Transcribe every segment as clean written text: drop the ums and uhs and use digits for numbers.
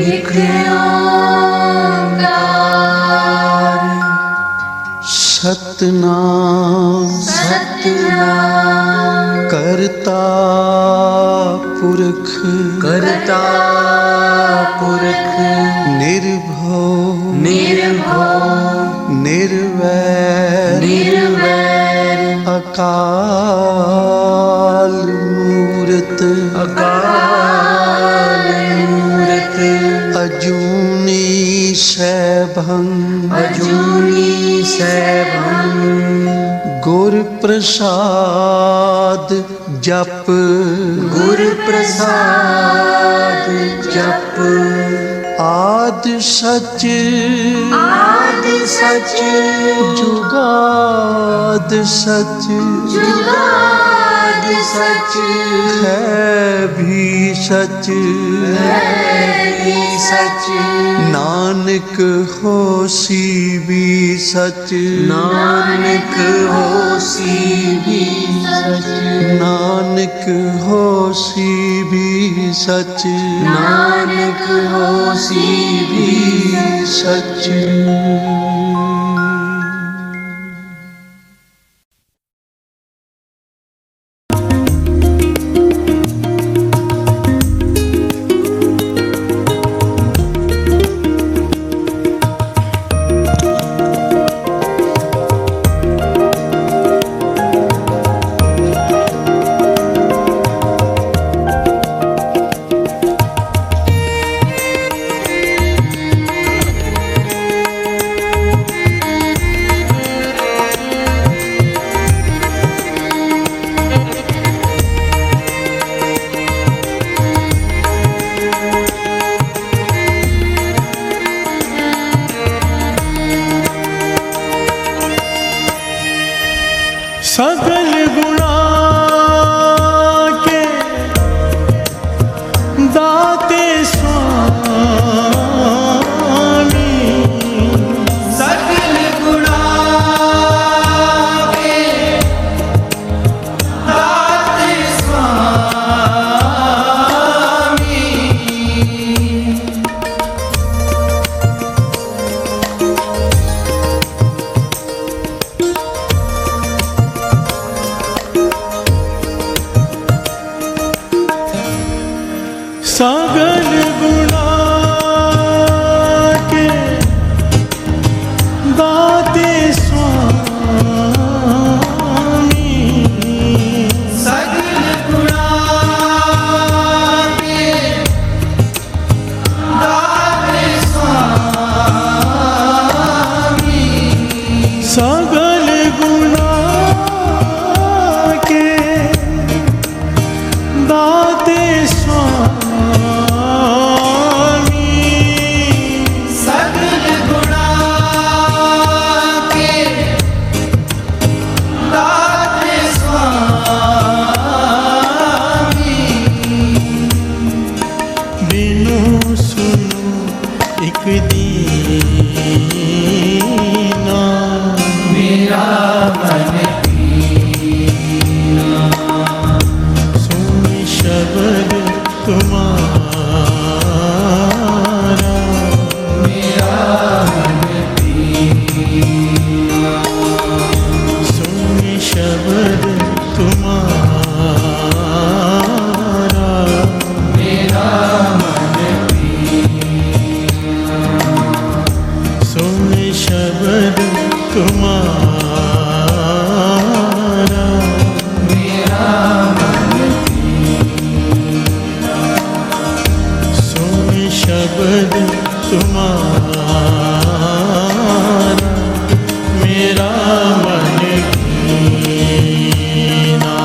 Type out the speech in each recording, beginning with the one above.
एक ओंकार सतनाम करता पुरख निर्भव निर्वैर अकाल मूरत अजूनी सैभं गुर प्रसाद जप आद सच जुगाद सच है भी सच नानक होसी भी सच नानक होसी भी सच सकल गुणा के दाते स्वामी सकल गुणा के दाते स्वामी सगल गुणा के दाते स्वामी सगल गुणा के दाते स्वामी सगल गुणा के दाते स्वामी दीना मेरा मन पीना सुन शब्द तुम्हारा मेरा मन पीना सुन शब्द तुम्हारा मेरा शब्द तुम्हारा मेरा मन पीना सुन शब्द तुम्हारा मेरा मन पीना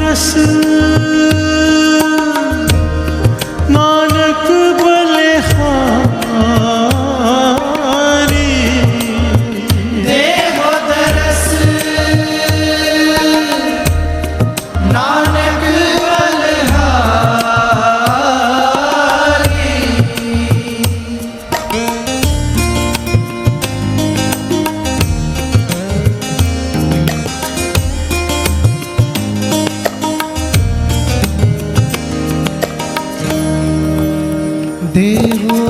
दरस नानक बलिहारी। देहो दरस नानक बलिहारी। देहो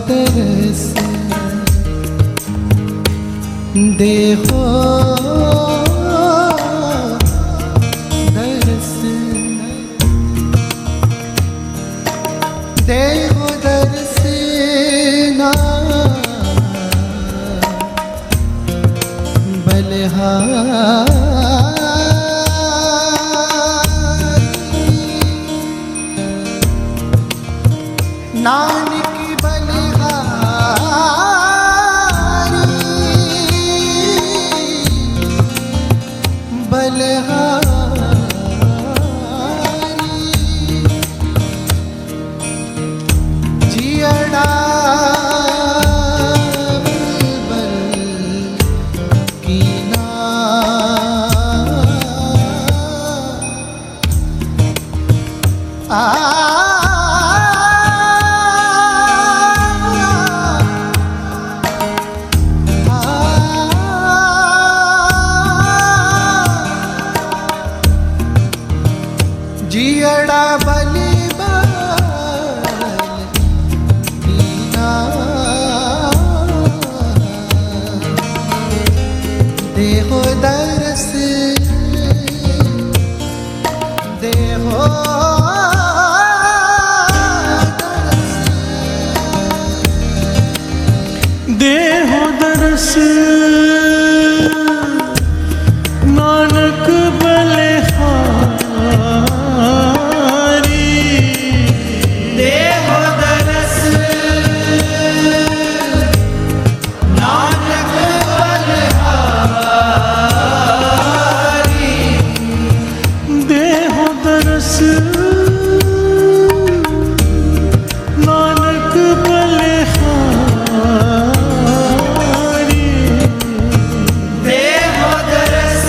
दरस देहो दरस देहो दरस ना बलिहारी। नानक बलिहारी बलिहारी। जियड़ा बल की ना जियड़ा बलि बीना। देहो दरस देहो देहो दरस नानक बलिहारी। देहो दरस नानक बलिहारी। देहो दरस नानक बलिहारी। देहो दरस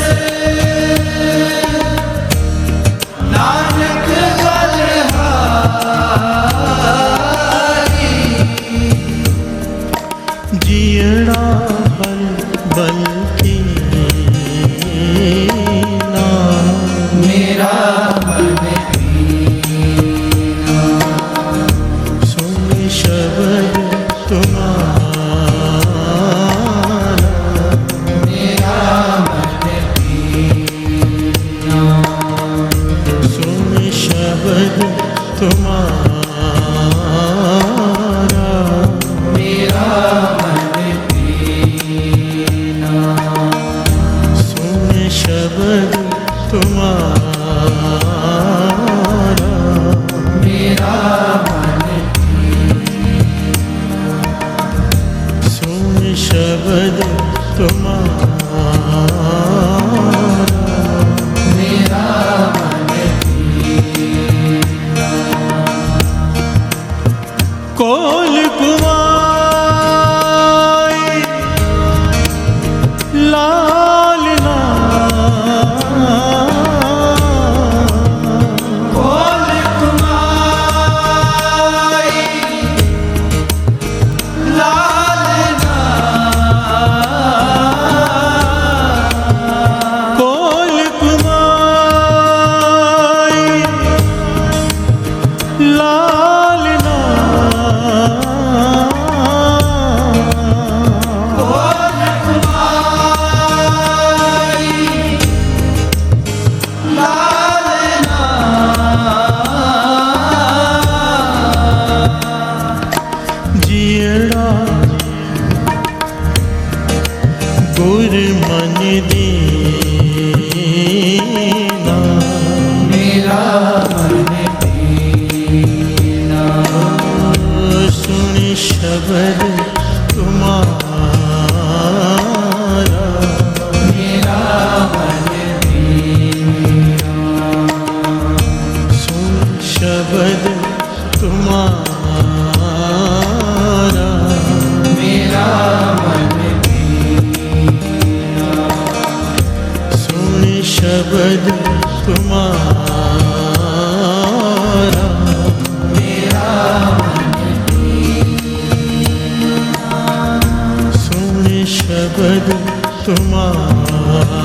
नानक बलिहारी। जियड़ा बल बल की ना मेरा मन सुन शब्द तुम्हारा। मेरा मन सुन शब्द तुम्हारा। मेरा मन सुन शब्द तुम्हारा। मेरा मन सुन शब्द तुम्हारा। मेरा मन कोल कुमाई लाल ना शब्द तुम्हारा मेरा सुन शब्द तुम्हारा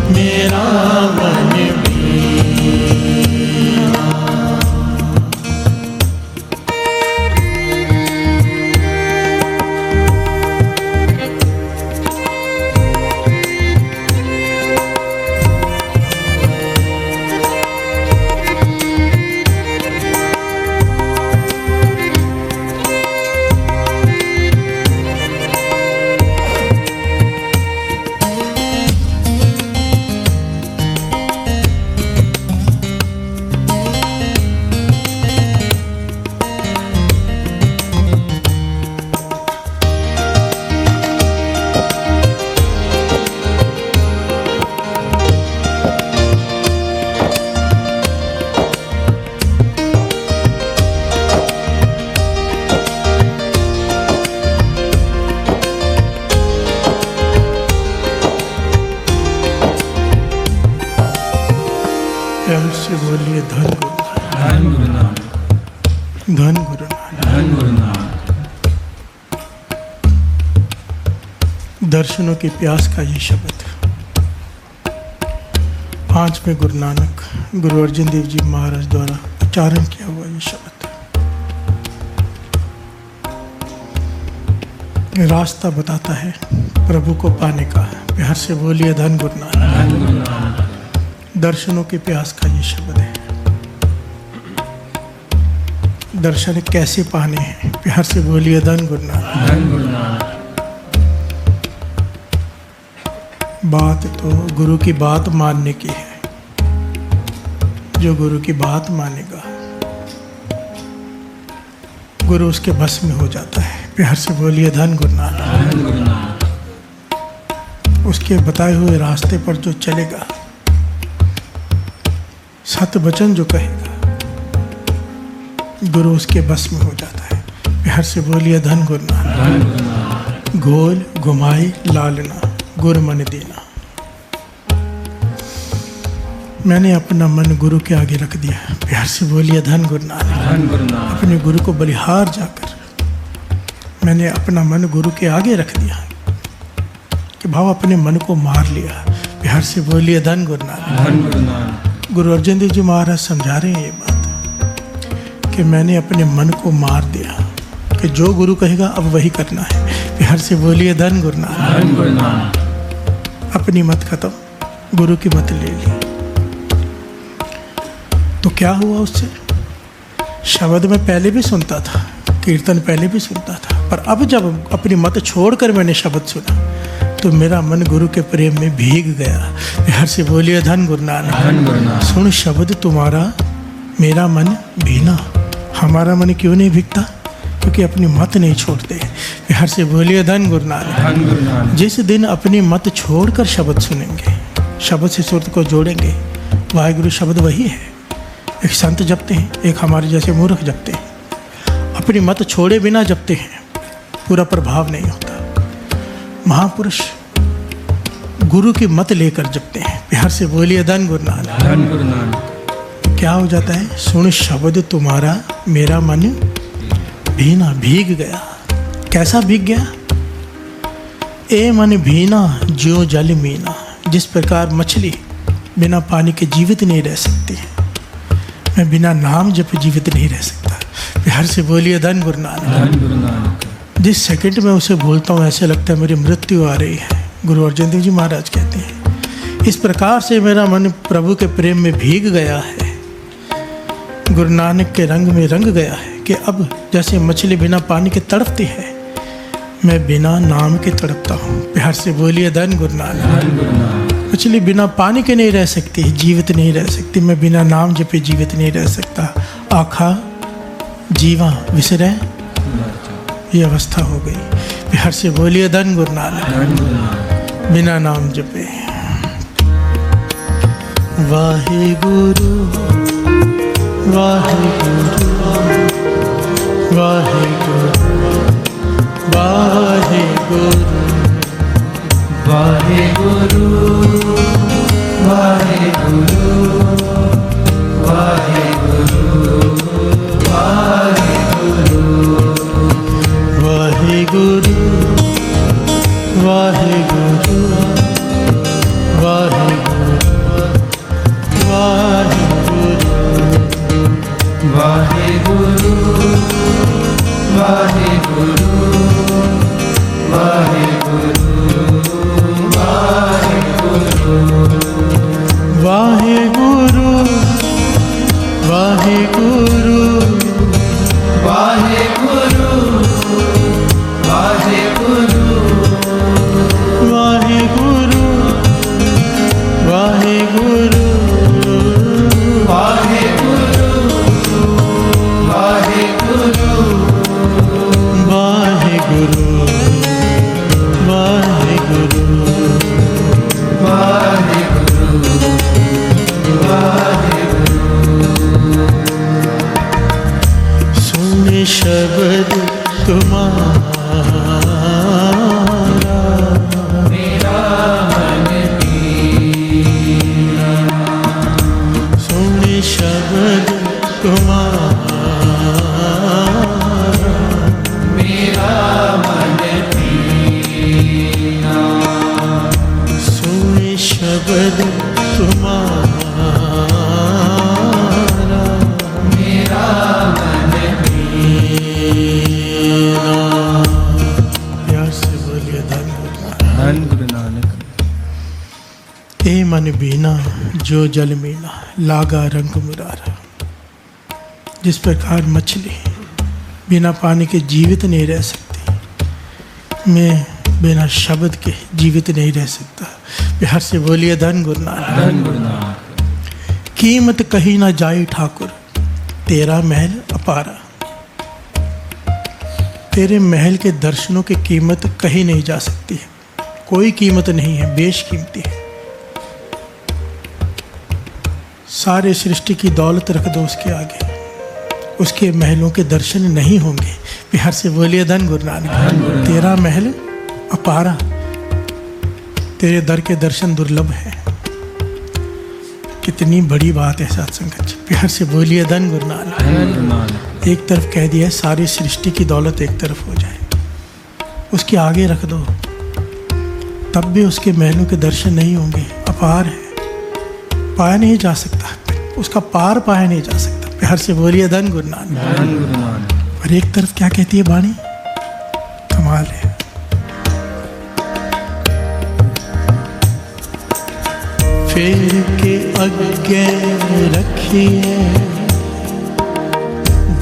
मेरा मन बीना। प्यार से बोलिए धन गुरु धन गुरु नानक, धन गुरु नानक। धन गुरु नानक। दर्शनों की प्यास का ये शब्द 5वें गुरु नानक गुरु अर्जन देव जी महाराज द्वारा उच्चारण किया हुआ ये शब्द रास्ता बताता है प्रभु को पाने का। प्यार से बोलिए धन गुरु नानक। धन गुरु नानक। दर्शनों की प्यास का ये शब्द है। दर्शन कैसे पाने हैं? प्यार से बोलिए धन गुरु नानक। धन गुरु नानक। बात तो गुरु की बात मानने की है। जो गुरु की बात मानेगा गुरु उसके बस में हो जाता है। प्यार से बोलिए धन गुरु नानक। धन गुरु नानक। उसके बताए हुए रास्ते पर जो चलेगा, सत्य वचन जो कहेगा, गुरु उसके बस में हो जाता है। प्यार से बोलिए धन गुरु नानक। धन गुरु नानक। घोल घुमाई लालना गुर मन देना। मैंने अपना मन गुरु के आगे रख दिया। प्यार से बोलिए धन गुरु नानक। धन गुरु नानक। अपने गुरु को बलिहार जाकर मैंने अपना मन गुरु के आगे रख दिया कि भाव अपने मन को मार लिया। प्यार से बोलिए धन गुरु नानक। धन गुरु नानक। गुरु अर्जन देव जी महाराज समझा रहे हैं ये बात कि मैंने अपने मन को मार दिया कि जो गुरु कहेगा अब वही करना है। प्यार से बोलिए धन गुरु नानक। धन गुरु नानक। अपनी मत खत्म, गुरु की मत ले ली। तो क्या हुआ उससे? शब्द में पहले भी सुनता था, कीर्तन पहले भी सुनता था, पर अब जब अपनी मत छोड़कर मैंने शब्द सुना तो मेरा मन गुरु के प्रेम में भीग गया। प्यार से बोलिए धन गुरु नानक। धन गुरु नानक। सुन शब्द तुम्हारा मेरा मन भीना। हमारा मन क्यों नहीं भीगता? क्योंकि अपनी मत नहीं छोड़ते। प्यार से बोलिए धन गुरु नानक। धन गुरु नानक। जिस दिन अपनी मत छोड़कर शब्द सुनेंगे, शब्द से सुरत को जोड़ेंगे, वाहिगुरु शब्द वही है। एक संत जपते हैं, एक हमारे जैसे मूर्ख जपते हैं। अपनी मत छोड़े बिना जपते हैं, पूरा प्रभाव नहीं होता। महापुरुष गुरु की मत लेकर जपते हैं। प्यार से बोलिए धन गुरु नानक। धन गुरु नानक। क्या हो जाता है? सुन शब्द तुम्हारा मेरा मन भीना, भीग गया। कैसा भीग गया? ए मन भीना ज्यों जल मीना। जिस प्रकार मछली बिना पानी के जीवित नहीं रह सकती है, मैं बिना नाम जप जीवित नहीं रह सकता। प्यार से बोलिए धन गुरु नानक। धन गुरु नानक। जिस सेकंड में उसे भूलता हूँ ऐसे लगता है मेरी मृत्यु आ रही है। गुरु अर्जन देव जी महाराज कहते हैं, इस प्रकार से मेरा मन प्रभु के प्रेम में भीग गया है, गुरु नानक के रंग में रंग गया है कि अब जैसे मछली बिना पानी के तड़पती है, मैं बिना नाम के तड़पता हूँ। प्यार से बोलिए धन गुरु नानक। धन गुरु नानक। मछली बिना पानी के नहीं रह सकती, जीवित नहीं रह सकती। मैं बिना नाम जपे जीवित नहीं रह सकता। आखा जीवा विसरे, ये अवस्था हो गई। प्यार से बोलिए धन गुरु नानक। धन गुरु नानक। बिना नाम जपे। वाहे गुरु वाहे गुरु वाहे गुरु वाहे गुरु ਵਾਹਿਗੁਰੂ ਵਾਹਿਗੁਰੂ ਵਾਹਿਗੁਰੂ ਵਾਹਿਗੁਰੂ ਵਾਹਿਗੁਰੂ ਵਾਹਿਗੁਰੂ ਵਾਹਿਗੁਰੂ ਵਾਹਿਗੁਰੂ ਵਾਹਿਗੁਰੂ ਵਾਹਿਗੁਰੂ ਵਾਹਿਗੁਰੂ ਵਾਹਿਗੁਰੂ ਵਾਹਿਗੁਰੂ ਵਾਹਿਗੁਰੂ ਵਾਹਿਗੁਰੂ ਵਾਹਿਗੁਰੂ ਵਾਹਿਗੁਰੂ ਵਾਹਿਗੁਰੂ ਵਾਹਿਗੁਰੂ ਸੁਣ ਸ਼ਬਦ ਤੁਮਾਰਾ ਮੇਰਾ ਮਨ ਪੀਨਾ ਸੁਣ ਸ਼ਬਦ ਤੁਮਾਰਾ ਮੇਰਾ ਮਨ ਪੀਨਾ ਸੁਣ ਸ਼ਬਦ ਤੁਮਾਰਾ ਮੇਰਾ ਮਨ ਪੀਨਾ प्यार से बोलिए धन ਧੰਨ ਗੁਰੂ ਨਾਨਕ ए मन बीना जो जल मीना लागा रंग मुरारा। जिस प्रकार मछली बिना पानी के जीवित नहीं रह सकती, मैं बिना शब्द के जीवित नहीं रह सकता। बिहार से बोलिए धन गुरु नानक। ਧੰਨ ਗੁਰੂ ਨਾਨਕ कीमत कहीं ना जाई ठाकुर तेरा महल अपारा। तेरे महल के दर्शनों की कीमत कहीं नहीं जा सकती है, कोई कीमत नहीं है, बेशकीमती है। सारे सृष्टि की दौलत रख दो उसके आगे, उसके महलों के दर्शन नहीं होंगे। बिहार से बोलिए धन गुरु नानक। तेरा महल अपारा, तेरे दर के दर्शन दुर्लभ है। कितनी बड़ी बात है सत्संग। बिहार से बोलिए धन गुरु नानक। ਧੰਨ ਗੁਰੂ ਨਾਨਕ एक तरफ कह दिया है सारी सृष्टि की दौलत एक तरफ हो जाए, उसके आगे रख दो तब भी उसके महलों के दर्शन नहीं होंगे। अपार है, पाया नहीं जा सकता, उसका पार पाया नहीं जा सकता। प्यार से बोलिए धन गुरु नानक। ਧੰਨ ਗੁਰੂ ਨਾਨਕ और एक तरफ क्या कहती है बाणी, कमाल है। फेर के अगे रखिए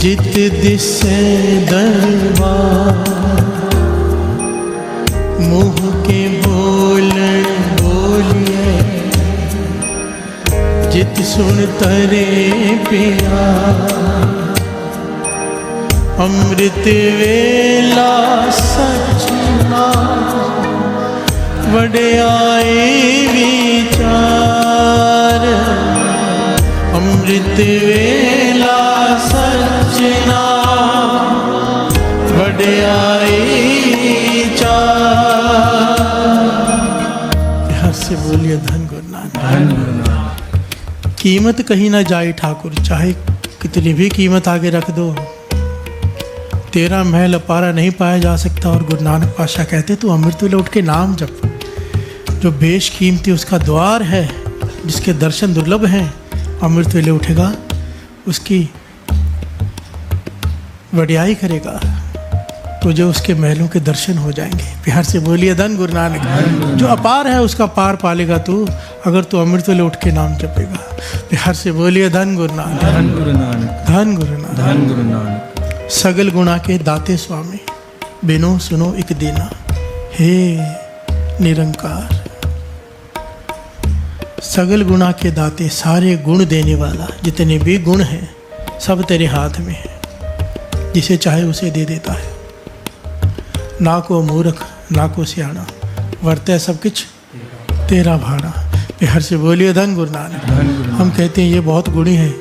जित दिसे दरबार, मुँह के बोल बोलिए जित सुन तरे पिया। अमृत वेला सचना वड्याई विचार। अमृत वेला सचना वड्याई विचार। यहाँ से बोलिए धन गुरु नानक। ਧੰਨ ਗੁਰੂ ਨਾਨਕ कीमत कहीं ना जाए ठाकुर, चाहे कितनी भी कीमत आगे रख दो, तेरा महल अपारा नहीं पाया जा सकता। और गुरु नानक पातशाह कहते तू अमृत वेले उठ के नाम जप, जो बेशकीमती उसका द्वार है, जिसके दर्शन दुर्लभ हैं, अमृत वेले उठेगा उसकी वड्याई करेगा, तुझे उसके महलों के दर्शन हो जाएंगे। प्यार से बोलिए धन गुरु नानक। जो अपार है उसका पार पालेगा तू, अगर तू अमृत वेले उठ के नाम जपेगा। प्यार से बोलिए धन गुरु नानक। ਧੰਨ ਗੁਰੂ ਨਾਨਕ धन गुरु नानक। ਧੰਨ ਗੁਰੂ ਨਾਨਕ सगल गुणा के दाते स्वामी, बिनो सुनो एक देना, हे निरंकार। सगल गुणा के दाते, सारे गुण देने वाला, जितने भी गुण हैं सब तेरे हाथ में है, जिसे चाहे उसे दे देता है। ना को मूर्ख ना को सियाना, वर्ते सब कुछ तेरा भाड़ा। प्यार से बोलिए धन गुरु नानक। हम कहते हैं ये बहुत गुणी है,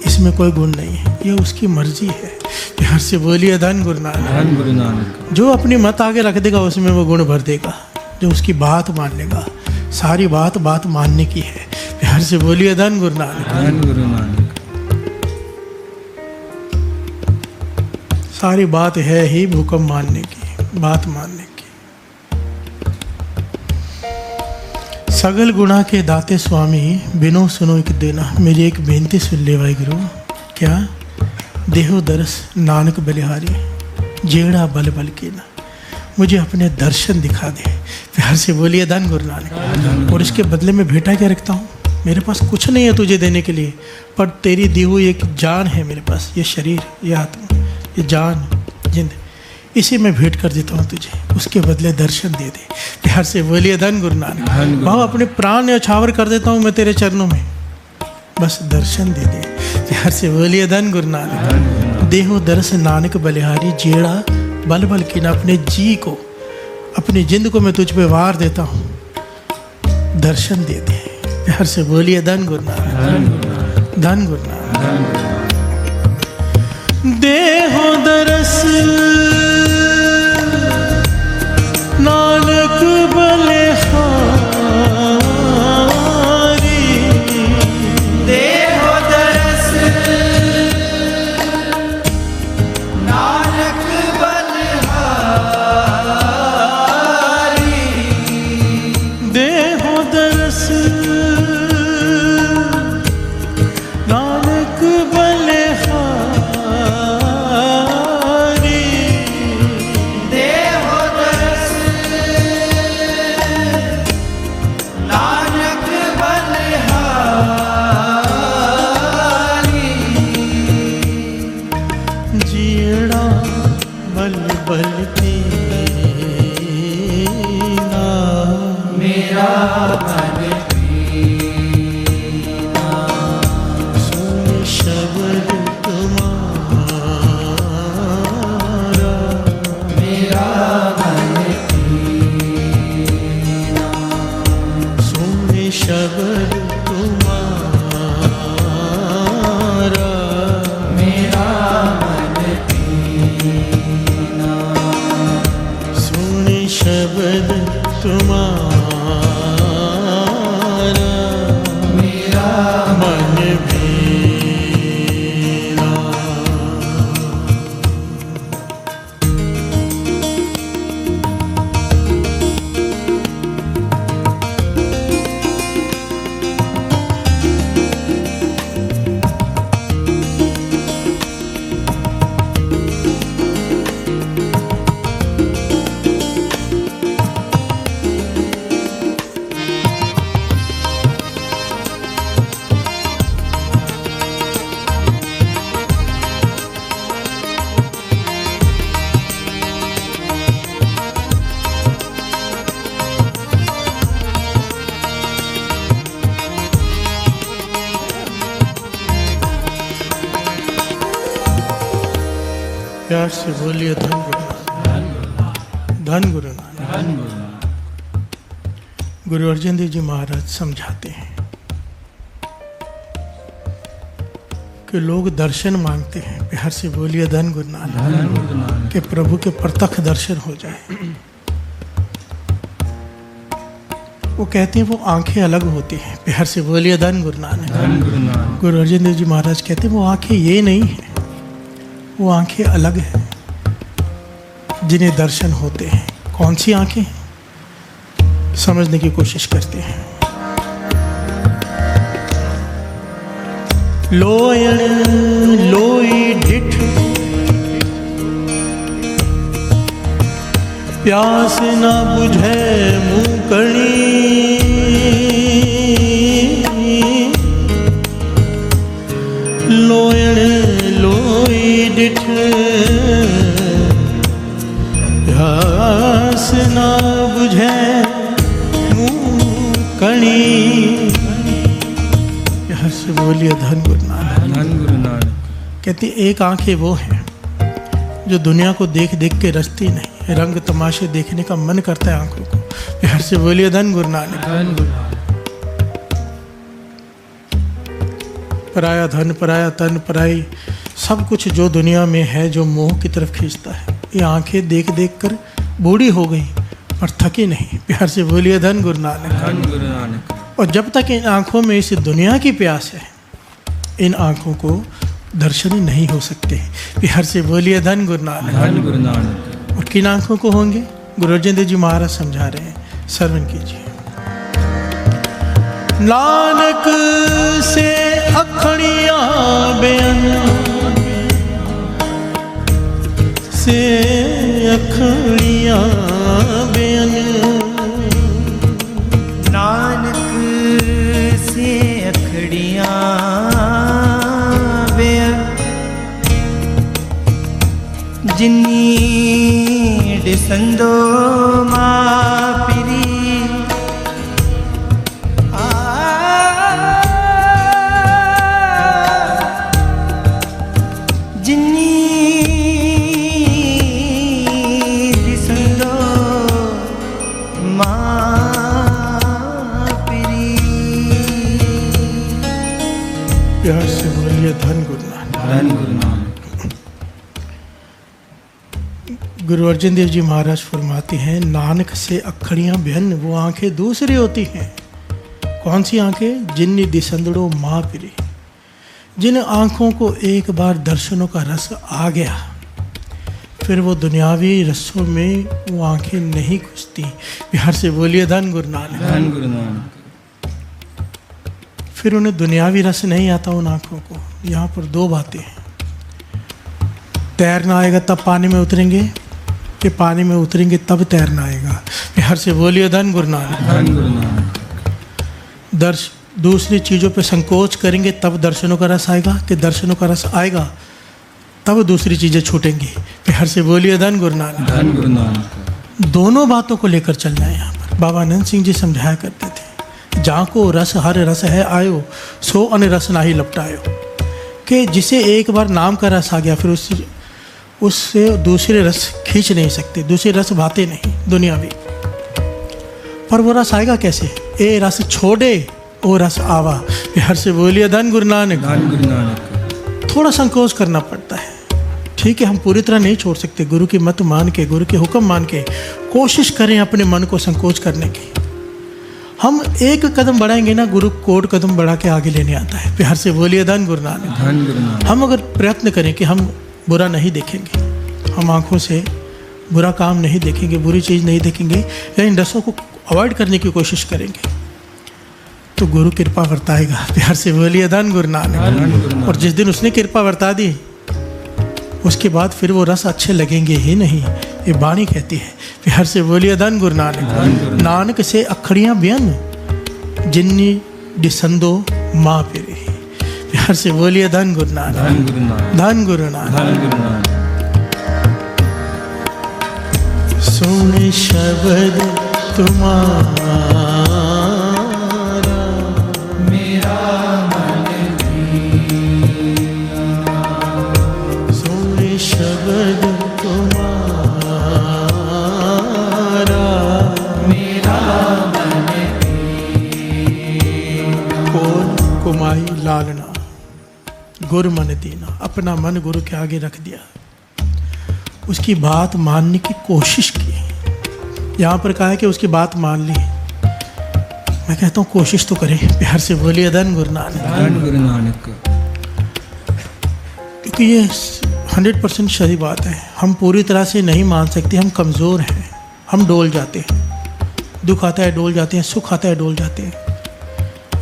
इसमें कोई गुण नहीं है, ये उसकी मर्जी है। प्यार से बोलिए धन गुरु नानक। धन गुरु नानक। जो अपनी मत आगे रख देगा उसमें वो गुण भर देगा। जो उसकी बात मान लेगा। सारी बात मानने की है। प्यार से बोलिए धन गुरु नानक। धन गुरु नानक। सारी बात है ही भूकंप मानने की, बात मानने की। सगल गुणा के दाते स्वामी बिनो सुनो एक देना। मेरी एक बेनती सुन ले भाई गुरु। क्या? देहो दरस नानक बलिहारी, जेड़ा बल बल के ना। मुझे अपने दर्शन दिखा दे। प्यार से बोलिए धन गुरु नानक। और इसके बदले में भेंटा क्या रखता हूँ? मेरे पास कुछ नहीं है तुझे देने के लिए, पर तेरी दी हुई एक जान है मेरे पास। ये शरीर, ये आत्मा, ये जान, जिंद, इसी में भेंट कर देता हूँ तुझे। उसके बदले दर्शन दे दे। प्यार से बोलिए धन गुरु नानक। भाव अपने प्राण न्यौछावर कर देता हूँ मैं तेरे चरणों में, बस दर्शन दे दे। प्यार से बोलिए धन गुरु नानक। देहो दरस नानक बलिहारी, जेड़ा बल बल की ना। अपने जी को, अपनी जिंद को मैं तुझ पे वार देता हूँ, दर्शन दे दे। प्यार से बोलिए धन गुरु नानक। धन गुरु नानक। देहो दरस नानक बलिहारी, देहो दरस नानक बलिहारी, देहो दरस नानक बलिहारी, देहो दरस नानक बलिहारी, जीड़ा बल बल की ना। मेरा मन पीना, सुन शब्द तुम्हारा, मेरा मन पीना, सुन शब्द तुम्हारा, मेरा मन पीना, सुन शब्द तुम्हारा, मेरा मन भीना। प्यार से बोलिए धन गुरु नानक। धन गुरु नानक। धन गुरु नानक। गुरु अर्जन देव जी महाराज समझाते हैं कि लोग दर्शन मांगते हैं। प्यार से बोलिए धन गुरु नानक। धन गुरु नानक। कि प्रभु के प्रत्यक्ष दर्शन हो जाए। वो कहते हैं वो आंखें अलग होती हैं। प्यार से बोलिए धन गुरु नानक। धन गुरु नानक। गुरु अर्जन देव जी महाराज कहते हैं वो आंखें ये नहीं है, वो आंखें अलग हैं जिन्हें दर्शन होते हैं। कौन सी आंखें? समझने की कोशिश करते हैं। लोयण लोई डिठ प्यास ना बुझे मुकणी, लोयण लोई डिठ प्यास ना बुझे मुकणी। प्यार से बोलिए धन गुरु नानक। धन गुरु नानक। कहती एक आंखें वो हैं जो दुनिया को देख देख के रचती नहीं, रंग तमाशे देखने का मन करता है आंखों को। प्यार से बोलिए धन गुरु नानक। धन गुरु नानक। पराया धन, पराया तन, पराई सब कुछ जो दुनिया में है, जो मोह की तरफ खींचता है, ये आंखें देख देख कर बूढ़ी हो गई, पर थके नहीं। प्यार से बोलिए धन गुरु नानक। धन गुरु नानक। और जब तक इन आँखों में इस दुनिया की प्यास है, इन आँखों को दर्शन नहीं हो सकते। प्यार से बोलिए धन गुरु नानक। धन गुरु नानक। और किन आँखों को होंगे? गुरु अर्जन देव जी महाराज समझा रहे हैं, श्रवण कीजिए। नानक से अखड़ियाँ बेअन, से अखड़ियाँ बेअन, नानक से अखड़ियाँ बेअन, जिन्नी डिसंदो मापिरी, जिन्नी डिसंदो मापिरी। प्यार से बोलिए धन गुरु नानक। धन गुरु नानक। गुरु अर्जन देव जी महाराज फरमाते हैं, नानक से अखड़ियाँ बेअन, वो आंखें दूसरी होती हैं। कौन सी आंखें? जिन्नी दिसंदड़ो माँ पिरी, जिन आंखों को एक बार दर्शनों का रस आ गया, फिर वो दुनियावी रसों में वो आंखें नहीं घुसती। प्यार से बोलिए धन गुरु नानक। धन गुरु नानक। फिर उन्हें दुनियावी रस नहीं आता उन आंखों को। यहाँ पर दो बातें हैं, तैरना आएगा तब पानी में उतरेंगे, कि पानी में उतरेंगे तब तैरना आएगा। प्यार से बोलिए धन गुरु नानक। धन गुरु नानक। दूसरी चीज़ों पे संकोच करेंगे तब दर्शनों का रस आएगा, कि दर्शनों का रस आएगा तब दूसरी चीज़ें छूटेंगी। प्यार से बोलिए धन गुरु नानक। धन गुरु नानक। दोनों बातों को लेकर चलना है। यहाँ पर बाबा आनंद सिंह जी समझाया करते थे, जहाँ को रस हर रस है आयो, सो अन रस नाही लपटायो। कि जिसे एक बार नाम का रस आ गया, फिर उससे दूसरे रस खींच नहीं सकते, दूसरे रस भाते नहीं दुनियावी। पर वो रस आएगा कैसे? ए रस छोड़े ओ रस आवा। प्यार से बोलिए धन गुरु नानक। धन गुरु नानक। थोड़ा संकोच करना पड़ता है, ठीक है, हम पूरी तरह नहीं छोड़ सकते। गुरु की मत मान के, गुरु के हुक्म मान के कोशिश करें अपने मन को संकोच करने की। हम एक कदम बढ़ाएंगे ना, गुरु कोट कदम बढ़ा के आगे लेने आता है। प्यार से बोलिए धन गुरु नानक। धन गुरु नानक। हम अगर प्रयत्न करें कि हम बुरा नहीं देखेंगे, हम आँखों से बुरा काम नहीं देखेंगे, बुरी चीज़ नहीं देखेंगे, या इन रसों को अवॉइड करने की कोशिश करेंगे, तो गुरु कृपा बरताएगा। प्यार से बोलिए धन गुरु नानक। और जिस दिन उसने कृपा बरता दी, उसके बाद फिर वो रस अच्छे लगेंगे ही नहीं। ये वाणी कहती है। प्यार से बोलिए धन गुरु नानक। नानक से अखड़ियाँ बेअन, जिन्नी डिसंदो माँ पिरी। प्यार से बोलिए धन गुरु नानक। धन गुरु नानक। धन गुरु नानक। धन गुरु नानक। सुन शब्द तुम्हारा, मेरा मन सुन शब्द तुम्हारा, मेरा मन कौन कुमाई लालना, गुरु मन दीना। अपना मन गुरु के आगे रख दिया, उसकी बात मानने की कोशिश की। यहाँ पर कहा है कि उसकी बात मान ली। मैं कहता हूँ कोशिश तो करें। प्यार से बोलिए धन गुरु नानक। धन गुरु नानक। क्योंकि ये 100% सही बात है। हम पूरी तरह से नहीं मान सकते, हम कमज़ोर हैं, हम डोल जाते हैं। दुख आता है डोल जाते हैं, सुख आता है डोल जाते हैं,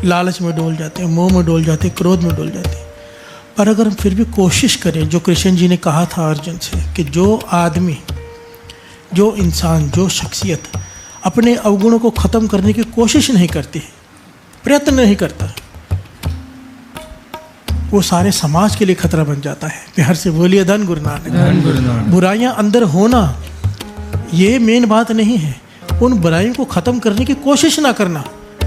लालच में डोल जाते हैं, मोह में डोल जाते हैं, क्रोध में डोल जाते हैं। पर अगर हम फिर भी कोशिश करें, जो कृष्ण जी ने कहा था अर्जुन से, कि जो आदमी, जो इंसान, जो शख्सियत अपने अवगुणों को ख़त्म करने की कोशिश नहीं करती, प्रयत्न नहीं करता, वो सारे समाज के लिए खतरा बन जाता है। प्यार से बोलिए धन गुरु नानक। धन गुरु नानक। बुराइयां अंदर होना ये मेन बात नहीं है, उन बुराइयों को ख़त्म करने की कोशिश ना करना।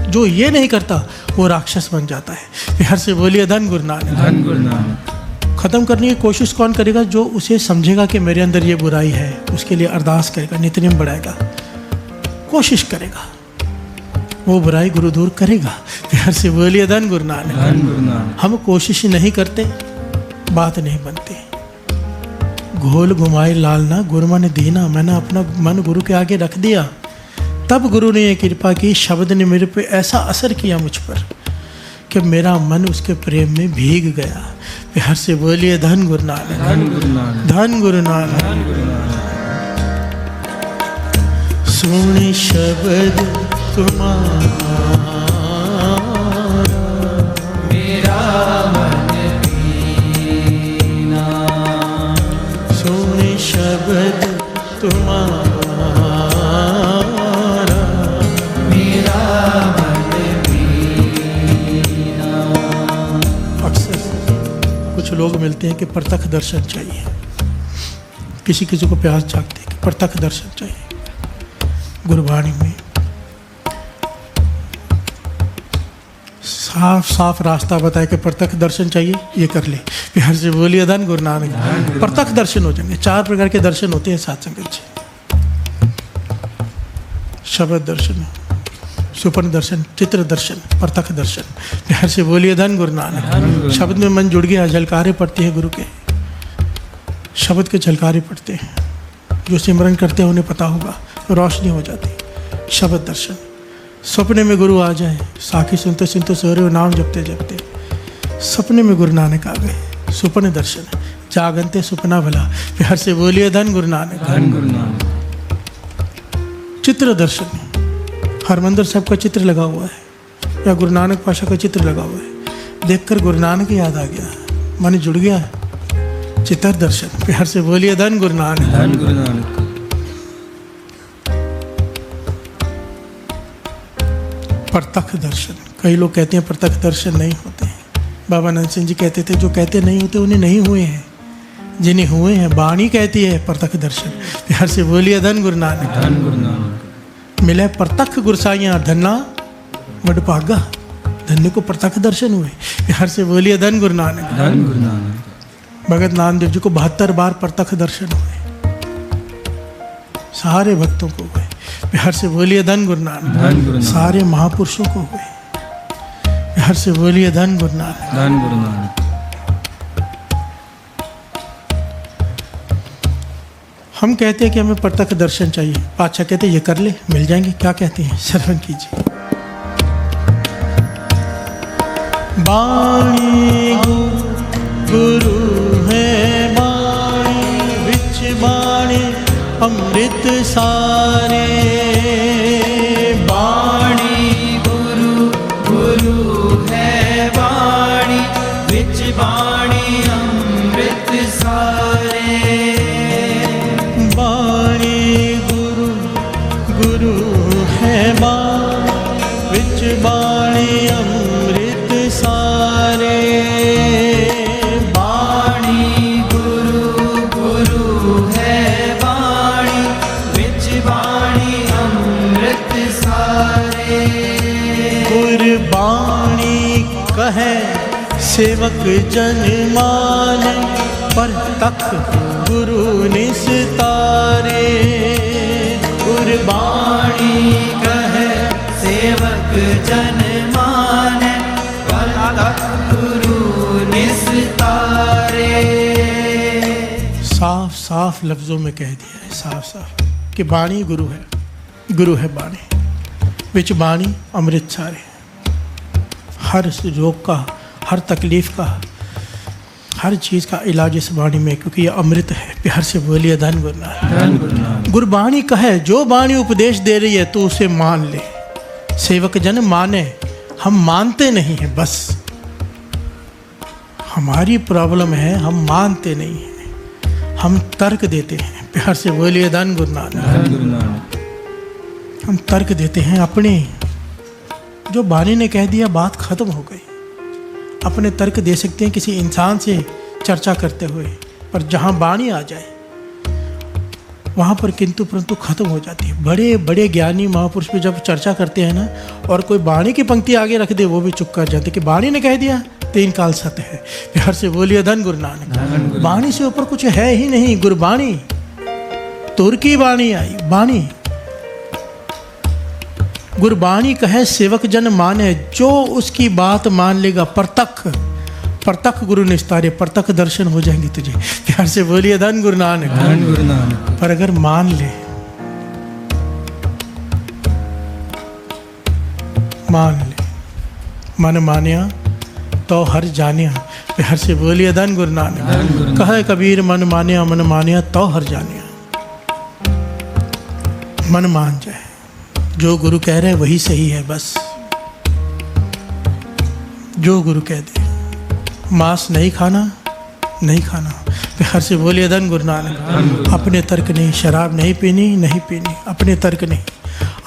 जो ये नहीं करता वो राक्षस बन जाता है। प्यार से बोलिए धन गुरु नानक। धन गुरु नानक। ख़त्म करने की कोशिश कौन करेगा? जो उसे समझेगा कि मेरे अंदर ये बुराई है, उसके लिए अरदास करेगा, नित्यनेम बढ़ाएगा, कोशिश करेगा, वो बुराई गुरु दूर करेगा। प्यार से बोलिए धन गुरु नानक। धन गुरु नानक। हम कोशिश नहीं करते, बात नहीं बनती। घोल घुमाई लालना, गुरु मन दीना। मैंने अपना मन गुरु के आगे रख दिया, तब गुरु ने ये कृपा की, शब्द ने मेरे पे ऐसा असर किया मुझ पर कि मेरा मन उसके प्रेम में भीग गया। हर से बोलिए धन गुरु नानक, धन गुरु नानक, धन गुरु नानक। धन गुरु नानक। सुन शब्द तुम्हारा, मेरा मन भीना, सुन शब्द तुम्हारा, मेरा मन भीना। अक्सर कुछ लोग मिलते हैं कि प्रत्यक्ष दर्शन चाहिए, किसी किसी को प्यास जागती है कि प्रत्यक्ष दर्शन चाहिए। गुरबाणी में साफ साफ रास्ता बताए कि प्रत्यक्ष दर्शन चाहिए, ये कर ले। बिहार से बोलिए धन गुरु नानक। प्रत्यक्ष दर्शन हो जाएंगे। 4 प्रकार के दर्शन होते हैं साथ संगत से। शब्द दर्शन, सुपन दर्शन, चित्र दर्शन, प्रत्यक्ष दर्शन। बिहार से बोलिए धन गुरु नानक। शब्द में मन जुड़ गया, झलकारे पड़ते हैं गुरु के, शब्द के झलकारे पड़ते हैं। जो सिमरन करते हैं उन्हें पता होगा, रोशनी हो जाती। शब्द दर्शन, सपने में गुरु आ जाए, साखी सुनते सुनते सो रहे हो, नाम जपते जपते सपने में गुरु नानक आ गए। सुपन दर्शन, जागनते सुपना भला। प्यार से बोलिए धन गुरु नानक। धन गुरु नानक। चित्र दर्शन, हरमंदिर साहब का चित्र लगा हुआ है या गुरु नानक पाशा का चित्र लगा हुआ है, देखकर गुरु नानक याद आ गया, मन जुड़ गया। चित्र दर्शन, प्यार से बोलिए धन गुरु नानक। धन गुरु नानक। प्रत्यक्ष दर्शन, कई लोग कहते हैं प्रत्यक्ष दर्शन नहीं होते हैं। बाबा नंद सिंह जी कहते थे जो कहते नहीं होते उन्हें नहीं हुए हैं, जिन्हें हुए हैं वाणी कहती है प्रत्यक्ष दर्शन। प्यार से बोलिए धन गुरु नानक। धन गुरु नानक। मिले प्रत्यक्ष गुरसाइयाँ धन्ना वडभागा, धन्य को प्रत्यक्ष दर्शन हुए। प्यार से बोलिए धन गुरु नानक। धन गुरु नानक। भगत नामदेव जी को 72 बार प्रत्यक्ष दर्शन हुए, सारे भक्तों को हुए। प्यार से बोलिए धन गुरु नानक। धन गुरु नानक। सारे महापुरुषों को हुए। प्यार से बोलिए धन गुरु नानक। धन गुरु नानक। हम कहते हैं कि हमें प्रत्यक्ष दर्शन चाहिए, पातशाह कहते हैं ये कर ले, मिल जाएंगे। क्या कहते हैं, श्रवण कीजिए। बाणी गुरु है बाणी, विच बाणी अमृत सारे। वाणी गुरु, गुरु है वाणी, विच वाणी अमृत सारे। बाणी गुरु, गुरु है बाणी, विच बाणी अमृत सारे। वाणी गुरु, गुरु है वाणी, विच वाणी अमृत सारे। गुरबाणी कहे सेवक जन मान, प्रत्यक्ष गुरु निस्तारे। गुरबाणी कहे सेवक जन माने, प्रत्यक्ष गुरु निस्तारे। साफ साफ लफ्जों में कह दिया है, साफ साफ कि बाणी गुरु है, गुरु है बाणी, विच बाणी अमृत सारे। हर रोग का, हर तकलीफ का, हर चीज़ का इलाज इस वाणी में, क्योंकि ये अमृत है। प्यार से बोलिए धन गुरु नानक। धन गुरु नानक। गुरबाणी कहे जो बाणी उपदेश दे रही है तो उसे मान ले। सेवक जन माने, हम मानते नहीं हैं, बस हमारी प्रॉब्लम है, हम मानते नहीं हैं, हम तर्क देते हैं। प्यार से बोलिए धन गुरु नानक। धन गुरु नानक। हम तर्क देते हैं अपने, जो बाणी ने कह दिया बात खत्म हो गई। अपने तर्क दे सकते हैं किसी इंसान से चर्चा करते हुए, पर जहाँ बाणी आ जाए वहाँ पर किंतु परंतु खत्म हो जाती है। बड़े बड़े ज्ञानी महापुरुष भी जब चर्चा करते हैं ना, और कोई बाणी की पंक्ति आगे रख दे, वो भी चुप कर जाते कि बाणी ने कह दिया, 3 काल सत्य है। प्यार से बोलिए धन गुरु नानक। बाणी से ऊपर कुछ है ही नहीं। गुरबाणी, तुर की बाणी आई, बाणी गुरबाणी कहे सेवक जन माने, जो उसकी बात मान लेगा प्रत्यक्ष, प्रत्यक्ष गुरु निस्तारे, प्रत्यक्ष दर्शन हो जाएंगे तुझे। प्यार से बोलिए धन गुरु नानक। धन गुरु नानक। पर अगर मान ले, मान ले। मन मानिया तो हर जानिया, प्यार से बोलिए धन गुरु नानक। कहे कबीर मन मानिया तो हर जानिया। मन मान जाए, जो गुरु कह रहे हैं वही सही है, बस जो गुरु कह दे। मांस नहीं खाना, नहीं खाना, प्यार से बोलिए धन गुरु नानक। अपने तर्क नहीं, शराब नहीं पीनी, नहीं पीनी, अपने तर्क नहीं।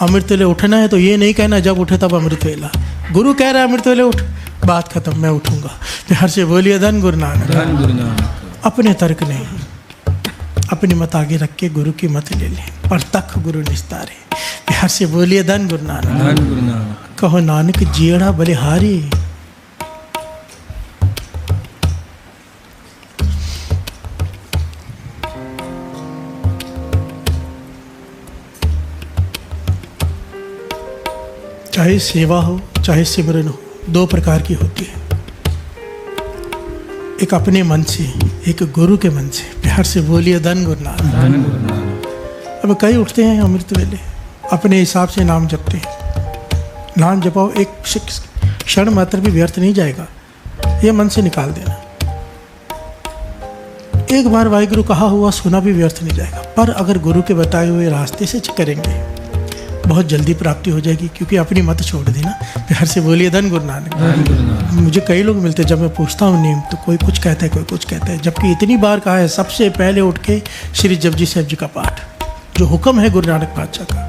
अमृत वेले उठना है तो ये नहीं कहना जब उठे तब अमृत वेला। गुरु कह रहा है अमृत वेले उठ, बात खत्म, मैं उठूंगा। प्यार से बोलिए धन गुरु नानक। अपने तर्क नहीं, अपनी मत आगे रख के गुरु की मत ले ले। पर तक गुरु निस्तारे, प्यार से बोलिए धन गुरु नानक। कहो नानक जियड़ा बलिहारी। चाहे सेवा हो चाहे सिमरन हो, दो प्रकार की होती है। एक अपने मन से, एक गुरु के मन से। प्यार से बोलिए धन गुरु नानक। अब कई उठते हैं अमृत वेले, अपने हिसाब से नाम जपते हैं। नाम जपाओ, एक क्षण मात्र भी व्यर्थ नहीं जाएगा, ये मन से निकाल देना। एक बार वाहिगुरु कहा हुआ सुना भी व्यर्थ नहीं जाएगा। पर अगर गुरु के बताए हुए रास्ते से करेंगे बहुत जल्दी प्राप्ति हो जाएगी, क्योंकि अपनी मत छोड़ देना। प्यार से बोलिए धन गुरु नानक। मुझे कई लोग मिलते हैं, जब मैं पूछता हूँ नेम तो कोई कुछ कहता है, कोई कुछ कहता है, जबकि इतनी बार कहा है सबसे पहले उठ के श्री जपजी साहिब जी का पाठ, जो हुक्म है गुरु नानक पातशाह का।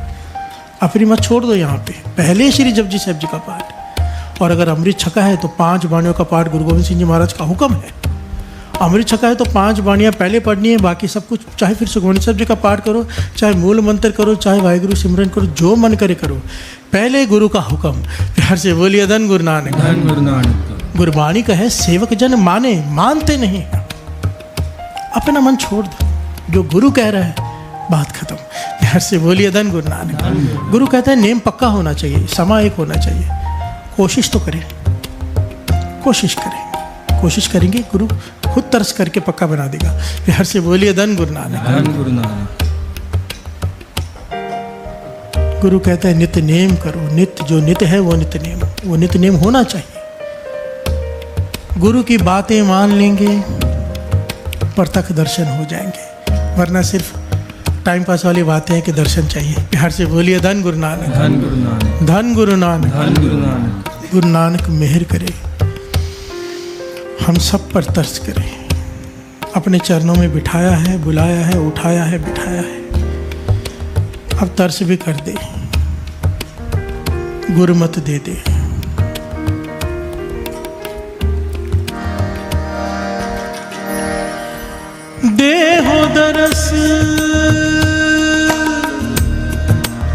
अपनी मत छोड़ दो, यहाँ पे पहले श्री जपजी साहिब जी का पाठ। और अगर अमृत छका है तो 5 बाणियों का पाठ गुरु गोविंद सिंह जी महाराज का हुक्म है। अमृत छका है तो 5 बाणियाँ पहले पढ़नी है, बाकी सब कुछ चाहे फिर सुखमनी साहब जी का पाठ करो, चाहे मूल मंत्र करो, चाहे वाहिगुरु सिमरन करो, जो मन करे करो, पहले गुरु का हुक्म। प्यार से बोलिए धन गुरु नानक। गुरबाणी का है सेवक जन माने, मानते नहीं, अपना मन छोड़ दो, जो गुरु कह रहा है बात खत्म। प्यार से बोलिए धन गुरु नानक। गुरु कहता है नेम पक्का होना चाहिए, समा एक होना चाहिए। कोशिश तो करें, कोशिश करें, कोशिश करेंगे गुरु खुद तरस करके पक्का बना देगा। प्यार से बोलिए धन गुरु नानक। गुरु कहता है नित्य नेम करो, नित्य जो नित्य है वो नित्य नेम, वो नित्य नेम होना चाहिए। गुरु की बातें मान लेंगे प्रत्यक्ष दर्शन हो जाएंगे, वरना सिर्फ टाइम पास वाली बातें हैं कि दर्शन चाहिए। प्यार से बोलिए धन गुरु नानक। धन गुरु नानक। गुरु नानक मेहर करे, हम सब पर तरस करें। अपने चरणों में बिठाया है, बुलाया है, उठाया है, बिठाया है, अब तरस भी कर दे, गुरमत दे दे। देहो दरस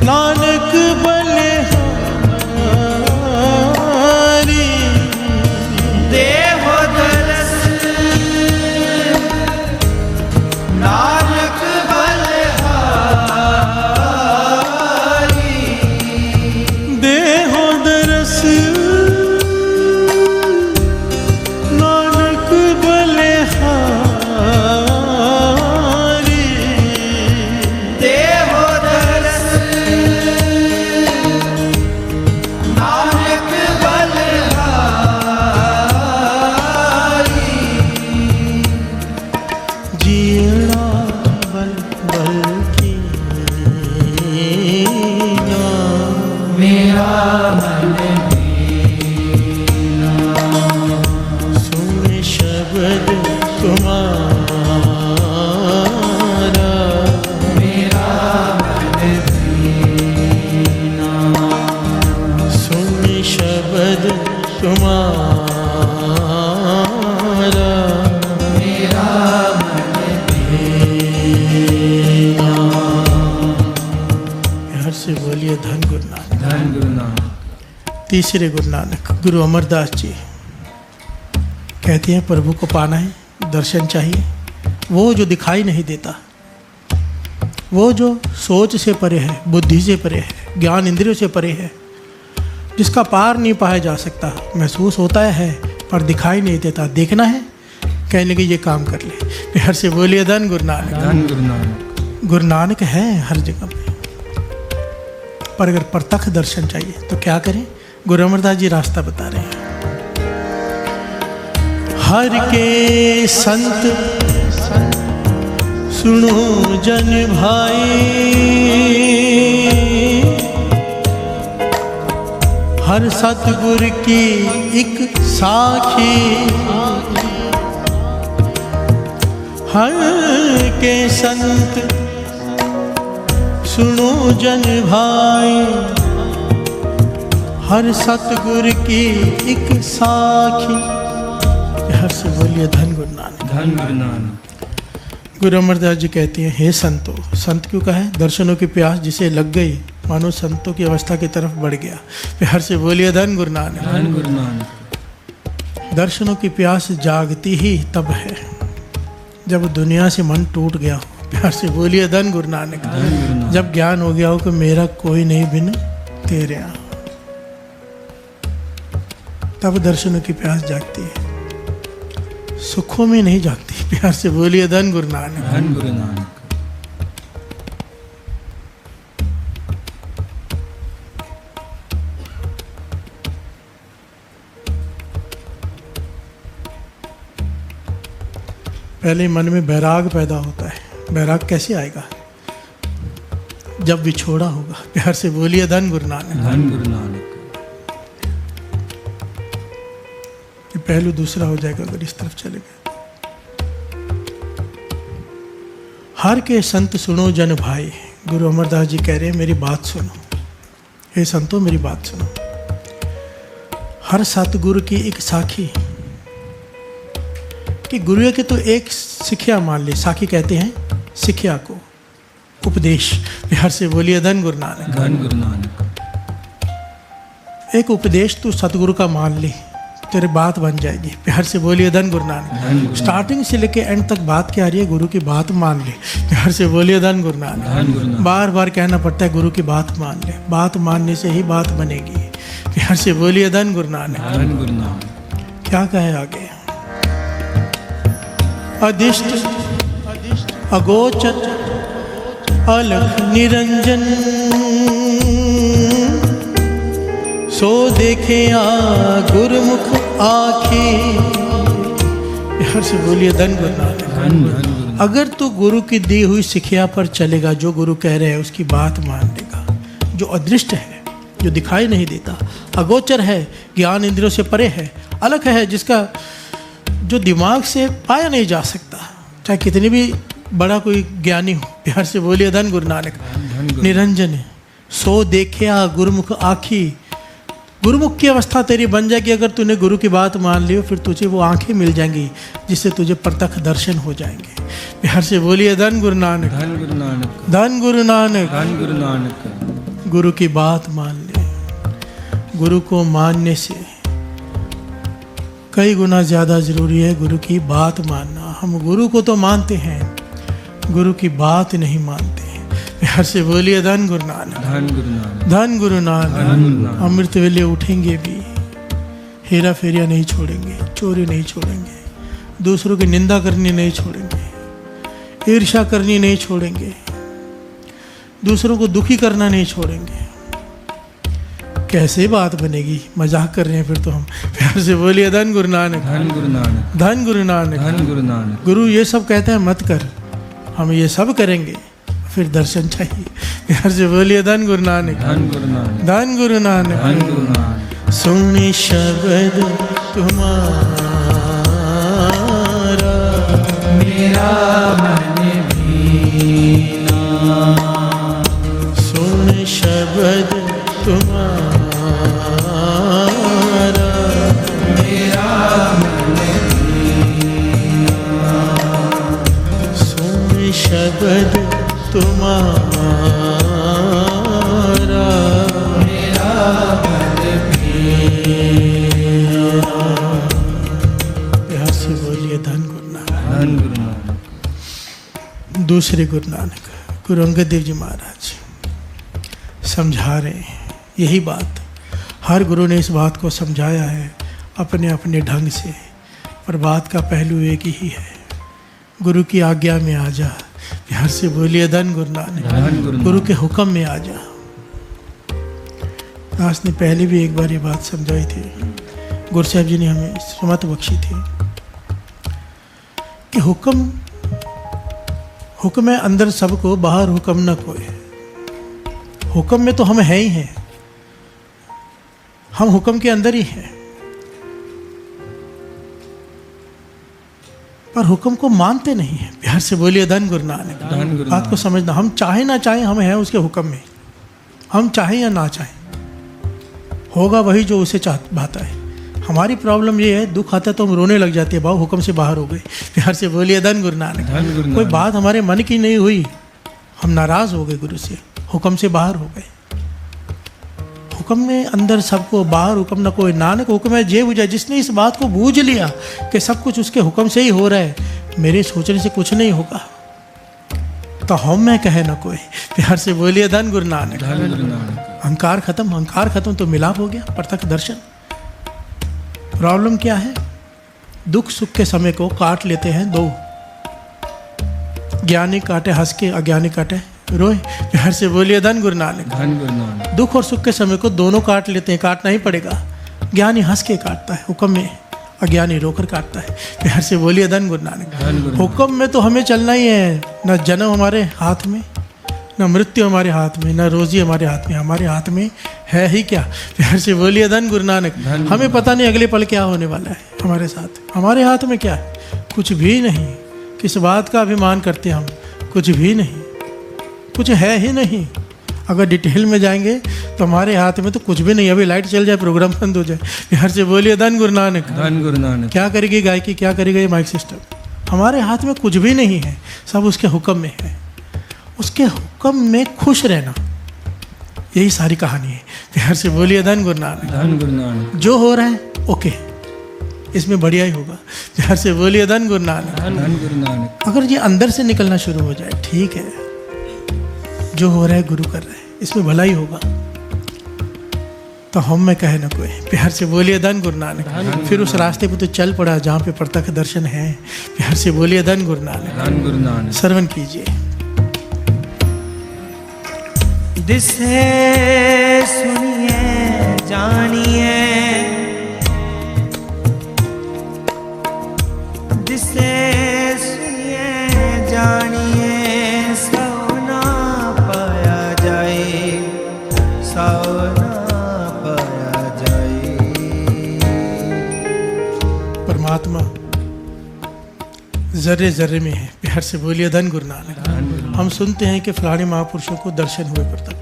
नानक बलिहारी। देहो दरस नानक बलिहारी। देहो दरस नानक बलिहारी। देहो दरस नानक बलिहारी। जीना बल बल की ना, मेरा मन सुन शब्द तुम्हारा। मेरा मन दीना। सुन शब्द तुम्हारा। मेरा मन प्यार से बोलिए धन गुरु नानक। धन गुरु नानक। तीसरे गुरु नानक गुरु अमरदास जी कहते हैं प्रभु को पाना है, दर्शन चाहिए, वो जो दिखाई नहीं देता, वो जो सोच से परे है, बुद्धि से परे है, ज्ञान इंद्रियों से परे है, जिसका पार नहीं पाया जा सकता, महसूस होता है पर दिखाई नहीं देता। देखना है, कहने की ये काम कर ले। प्यार से बोलिए धन गुरु नानक। धन गुरु नानक। गुरु नानक है हर जगह पे, पर अगर प्रत्यक्ष दर्शन चाहिए तो क्या करें? गुरु अमरदास जी रास्ता बता रहे हैं। हर के संत सुनो जन भाई, हर सतगुर की एक साखी, हर के संत सुनो जन भाई, हर सतगुर की एक साखी। हर से बोलिए धन गुरु नानक। धन गुरु नानक। गुरु अमरदास जी कहते हैं, हे संतो, संत क्यों कहा है? दर्शनों की प्यास जिसे लग गई, मानो संतों की अवस्था की तरफ बढ़ गया। प्यार से बोलिए धन गुरु नानक। धन गुरु नानक। दर्शनों की प्यास जागती ही तब है जब दुनिया से मन टूट गया हो। प्यार से बोलिए धन गुरु नानक। धन गुरु नानक। जब ज्ञान हो गया हो कि मेरा कोई नहीं बिन तेरे, तब दर्शनों की प्यास जागती है, सुखों में नहीं जागती। प्यार से बोलिए धन गुरु नानक। धन गुरु नानक। पहले मन में बैराग पैदा होता है। बैराग कैसे आएगा? जब विछोड़ा होगा। प्यार से बोलिए धन गुरु नानक। धन गुरु नानक। ये पहलू दूसरा हो जाएगा अगर इस तरफ चले गए। हर के संत सुनो जन भाई। गुरु अमरदास जी कह रहे हैं, मेरी बात सुनो, हे संतो मेरी बात सुनो। हर सतगुरु की एक साखी, कि गुरु की तो एक शिक्षा मान ले। साखी कहते हैं शिक्षा को, उपदेश। प्यार से बोलिए धन गुरु नानक। धन गुरु नानक। एक उपदेश तू सतगुरु का मान ले, तेरे बात बन जाएगी। प्यार से बोलिए धन गुरु नानक। स्टार्टिंग से लेके एंड तक बात क्या आ रही है? गुरु की बात मान ले। प्यार से बोलिए धन गुरु नानक। धन गुरु नानक। बार बार कहना पड़ता है, गुरु की बात मान ले। बात मानने से ही बात बनेगी। प्यार से बोलिए धन गुरु नानक। धन गुरु नानक। क्या कहे आगे? अदिष्ट अगोचर अलख निरंजन, सो देखे आ गुरुमुख आँखी। प्यार से बोलिए धन गुरु नानक। धन गुरु। अगर तू गुरु की दी हुई शिक्षा पर चलेगा, जो गुरु कह रहे हैं उसकी बात मान लेगा, जो अदृष्ट है, जो दिखाई नहीं देता, अगोचर है, ज्ञान इंद्रियों से परे है, अलग है, जिसका जो दिमाग से पाया नहीं जा सकता, चाहे कितनी भी बड़ा कोई ज्ञानी हो। प्यार से बोलिए धन गुरु नानक। निरंजन है, सो देखे आ गुरुमुख आँखी। गुरुमुख की अवस्था तेरी बन जाएगी अगर तूने गुरु की बात मान ली, फिर तुझे वो आंखें मिल जाएंगी जिससे तुझे प्रत्यक्ष दर्शन हो जाएंगे। प्यार से बोलिए धन गुरु नानक। धन गुरु नानक। धन गुरु नानक। धन गुरु नानक। गुरु की बात मान ले। गुरु को मानने से कई गुना ज़्यादा ज़रूरी है गुरु की बात मानना। हम गुरु को तो मानते हैं, गुरु की बात नहीं मानते। प्यार से बोलिए धन गुरु नानक। धन गुरु नानक। धन गुरु नानक। अमृत वेले उठेंगे भी, हेरा फेरिया नहीं छोड़ेंगे, चोरी नहीं छोड़ेंगे, दूसरों की निंदा करनी नहीं छोड़ेंगे, ईर्ष्या करनी नहीं छोड़ेंगे, दूसरों को दुखी करना नहीं छोड़ेंगे। कैसे बात बनेगी? मजाक कर रहे हैं फिर तो हम। प्यार से बोलिए धन गुरु नानक। धन गुरु नानक। धन गुरु नानक। धन गुरु नानक। गुरु ये सब कहते हैं मत कर, हम ये सब करेंगे, फिर दर्शन चाहिए। प्यार से बोलिए धन गुरु नानक। धन गुरु नानक। धन गुरु नानक। धन गुरु नानक। सुन शब्द तुम्हारा, मेरा मन भीना। सुन शब्द तुम्हारा, मेरा मन भीना। सुन शब्द तुम्हारा, मेरा मन भीना। प्यार से बोलिए धन गुरु नानक। धन गुरु नानक। दूसरे गुरु नानक गुरु अंगद देव जी महाराज समझा रहे हैं यही बात। हर गुरु ने इस बात को समझाया है अपने अपने ढंग से, पर बात का पहलू एक ही है, गुरु की आज्ञा में आ जा। प्यार से बोलिए धन गुरु नानक। धन गुरु गुरु के हुक्म में आ जा। दास ने पहले भी एक बार ये बात समझाई थी, गुरु साहब जी ने हमें सुमत बख्शी थी कि हुक्म है अंदर सबको, बाहर हुक्म न कोई। हुक्म में तो हम है ही हैं, हम हुक्म के अंदर ही हैं, पर हुक्म को मानते नहीं हैं। प्यार से बोलिए धन गुरु नानक। धन गुरु बात को समझना, हम चाहे ना चाहे हम हैं उसके हुक्म में, हम चाहें या ना चाहें होगा वही जो उसे भाता है। हमारी प्रॉब्लम ये है, दुख आता है तो हम रोने लग जाते हैं, भाव हुक्म से बाहर हो गए। प्यार से बोलिए धन गुरु नानक। धन गुरु कोई नानक। बात हमारे मन की नहीं हुई, हम नाराज हो गए गुरु से, हुक्म से बाहर हो गए। हुक्म में अंदर सबको, बाहर हुक्म न कोई। नानक हुक्म है जे बुझा। जिसने इस बात को बूझ लिया कि सब कुछ उसके हुक्म से ही हो रहा है, मेरे सोचने से कुछ नहीं होगा, तो हम में कहे न कोई। प्यार से बोलिए धन गुरु नानक। धन गुरु नानक। अहंकार खत्म, अहंकार खत्म तो मिलाप हो गया, प्रत्यक्ष दर्शन। प्रॉब्लम क्या है? दुख सुख के समय को काट लेते हैं दो, ज्ञानी काटे हंस के, अज्ञानी काटे रोए। प्यार से बोलिए धन गुरु नानक। धन गुरु नानक। दुख और सुख के समय को दोनों काट लेते हैं, काटना ही पड़ेगा। ज्ञानी हंस के काटता है हुक्म में, अज्ञानी रोकर काटता है। प्यार से बोलिए धन गुरु नानक। धन गुरु हुक्म में तो हमें चलना ही है, न जन्म हमारे हाथ में, न मृत्यु हमारे हाथ में, न रोजी हमारे हाथ में। हमारे हाथ में है ही क्या? प्यार से बोलिए धन गुरु नानक। हमें पता नहीं अगले पल क्या होने वाला है हमारे साथ। हमारे हाथ में क्या है? कुछ भी नहीं। किस बात का अभिमान करते हम? कुछ भी नहीं, कुछ है ही नहीं। अगर डिटेल में जाएंगे तो हमारे हाथ में तो कुछ भी नहीं। अभी लाइट चल जाए, प्रोग्राम बंद हो जाए। प्यार से बोलिए धन गुरु नानक। धन गुरु नानक। क्या करेगी गायकी, क्या करेगा ये माइक सिस्टम? हमारे हाथ में कुछ भी नहीं है, सब उसके हुक्म में है। उसके हुक्म में खुश रहना, यही सारी कहानी है। प्यार से बोलिए धन गुरु नानक। धन गुरु नानक। जो हो रहा है ओके, इसमें बढ़िया ही होगा। प्यार से बोलिए धन गुरु नानक। धन गुरु नानक। अगर ये अंदर से निकलना शुरू हो जाए, ठीक है, जो हो रहा है गुरु कर रहे हैं, इसमें भला ही होगा, तो हम में कहे ना कोई। प्यार से बोलिए धन गुरु नानक। फिर उस रास्ते पे तो चल पड़ा जहाँ पे प्रत्यक्ष दर्शन है। प्यार से बोलिए धन गुरु नानक। धन गुरु नानक। श्रवण कीजिए। दिसे सुनिए जानिए, दिसे सुनिए जानिए, सौना पाया जाए, सौना पाया जाए। परमात्मा जर्रे जर्रे में है। प्यार से बोलिए धन गुरु नानक। हम सुनते हैं कि फलाने महापुरुषों को दर्शन हुए प्रत्यक्ष।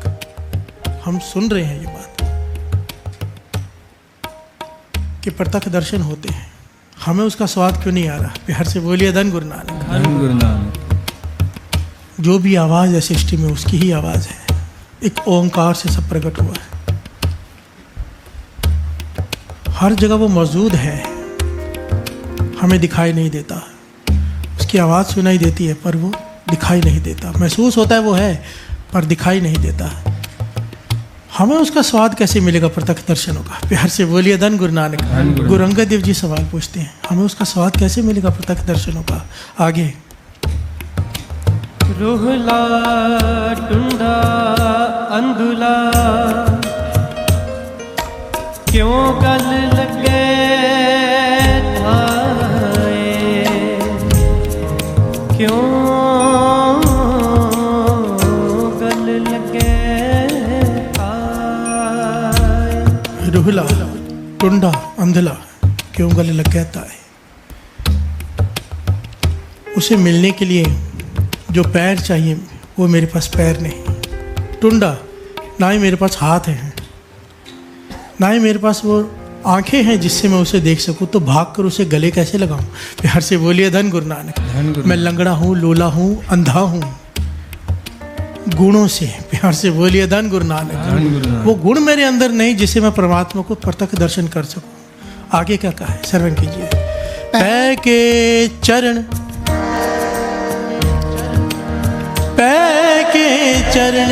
हम सुन रहे हैं ये बात कि प्रत्यक्ष दर्शन होते हैं, हमें उसका स्वाद क्यों नहीं आ रहा? प्यार से बोलिए धन गुरु नानक। धन गुरु नानक। जो भी आवाज़ है सृष्टि में उसकी ही आवाज़ है। एक ओंकार से सब प्रकट हुआ है, हर जगह वो मौजूद है, हमें दिखाई नहीं देता। उसकी आवाज़ सुनाई देती है पर वो दिखाई नहीं देता। महसूस होता है वो है पर दिखाई नहीं देता। हमें उसका स्वाद कैसे मिलेगा? प्रत्यक्ष दर्शन होगा। प्यार से बोलिए धन गुरु नानक। गुरु अंगद देव जी सवाल पूछते हैं, हमें उसका स्वाद कैसे मिलेगा? प्रत्यक्ष दर्शन होगा। आगे। रोहला टुंडा अंधुला, क्यों गल लगे थाए, क्यों गल लगे थाए। रुहला टुंडा अंधला क्यों गले लग कहता है। उसे मिलने के लिए जो पैर चाहिए वो मेरे पास पैर नहीं, टुंडा ना ही मेरे पास हाथ है, ना ही मेरे पास वो आंखें हैं जिससे मैं उसे देख सकूं, तो भाग कर उसे गले कैसे लगाऊं? प्यार से बोलिए धन गुरु नानक। मैं लंगड़ा हूँ, लोला हूँ, अंधा हूँ गुणों से। प्यार से बोलिए धन गुरु नानक। वो गुण मेरे अंदर नहीं जिसे मैं परमात्मा को प्रत्यक्ष दर्शन कर सकूं। आगे क्या कहा है? श्रवण कीजिए। पै के चरण, पै के चरण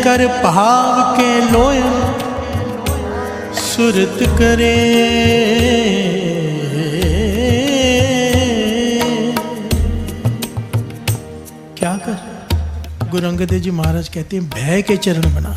कर भाव के लोय, सुरत करे क्या कर? गुरु अंगद देव जी महाराज कहते हैं भय के चरण बना।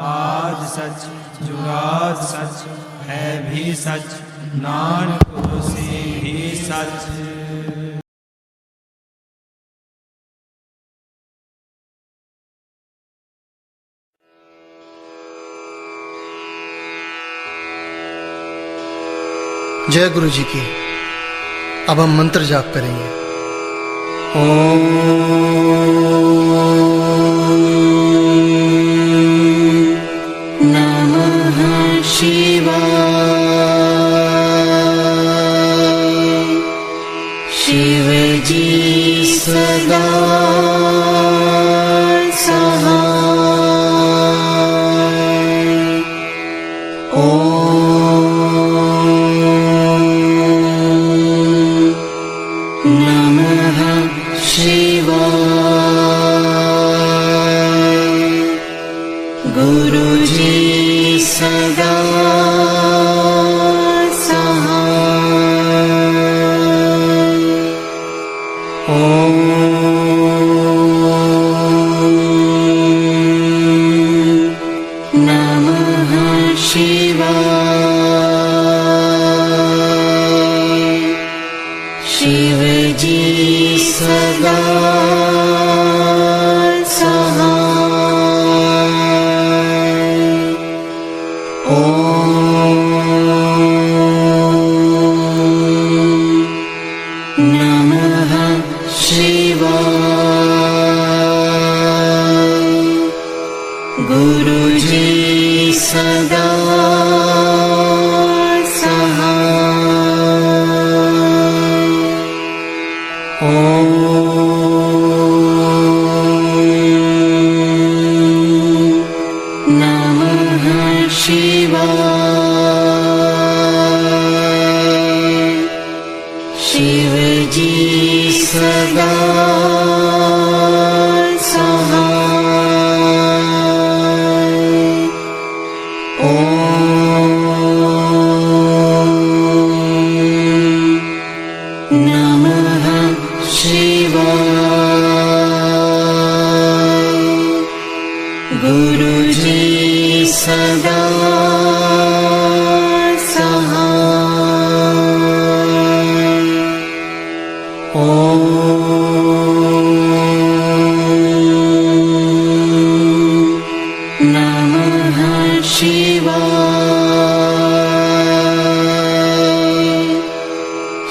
आद सच जुगाद सच है भी सच नानक होसी भी सच। जय गुरु जी की। अब हम मंत्र जाप करेंगे। नमः शिवाय। शिव जी सदा सहाय। नमः शिवाय। गुरु जी सदा सहाय। नमः शिवाय। शिव जी सदा नमः शिवाय। गुरु जी सदा सहाय। नमः शिवाय। शिव जी सदा सहाय। नमः शिवाय। गुरु जी सदा सहाय। नमः शिवाय।